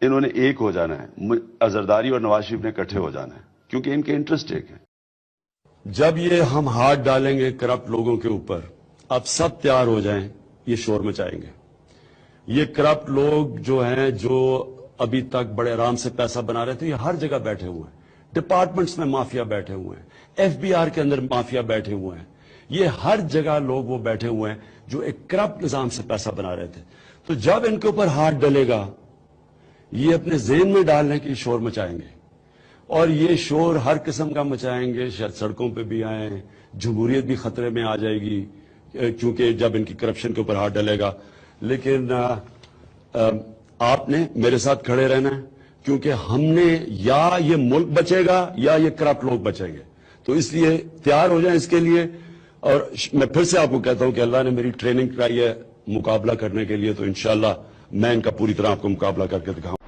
انہوں نے ایک ہو جانا ہے، زرداری اور نواز شریف نے اکٹھے ہو جانا ہے، کیونکہ ان کے انٹرسٹ ایک ہے۔ جب یہ ہم ہاتھ ڈالیں گے کرپٹ لوگوں کے اوپر، اب سب تیار ہو جائیں، یہ شور مچائیں گے۔ یہ کرپٹ لوگ جو ہیں، جو ابھی تک بڑے آرام سے پیسہ بنا رہے تھے، یہ ہر جگہ بیٹھے ہوئے ہیں۔ ڈپارٹمنٹس میں مافیا بیٹھے ہوئے ہیں، ایف بی آر کے اندر مافیا بیٹھے ہوئے ہیں، یہ ہر جگہ لوگ وہ بیٹھے ہوئے ہیں جو ایک کرپٹ نظام سے پیسہ بنا رہے تھے۔ تو جب ان کے اوپر ہاتھ ڈلے گا، یہ اپنے ذہن میں ڈال لیں کہ یہ شور مچائیں گے، اور یہ شور ہر قسم کا مچائیں گے، شاید سڑکوں پہ بھی آئیں، جمہوریت بھی خطرے میں آ جائے گی، کیونکہ جب ان کی کرپشن کے اوپر ہاتھ ڈلے گا۔ لیکن آپ نے میرے ساتھ کھڑے رہنا ہے، کیونکہ ہم نے یا یہ ملک بچے گا یا یہ کرپٹ لوگ بچیں گے۔ تو اس لیے تیار ہو جائیں اس کے لیے۔ اور میں پھر سے آپ کو کہتا ہوں کہ اللہ نے میری ٹریننگ کرائی ہے مقابلہ کرنے کے لیے، تو انشاءاللہ میں ان کا پوری طرح آپ کو مقابلہ کر کے دکھاؤں۔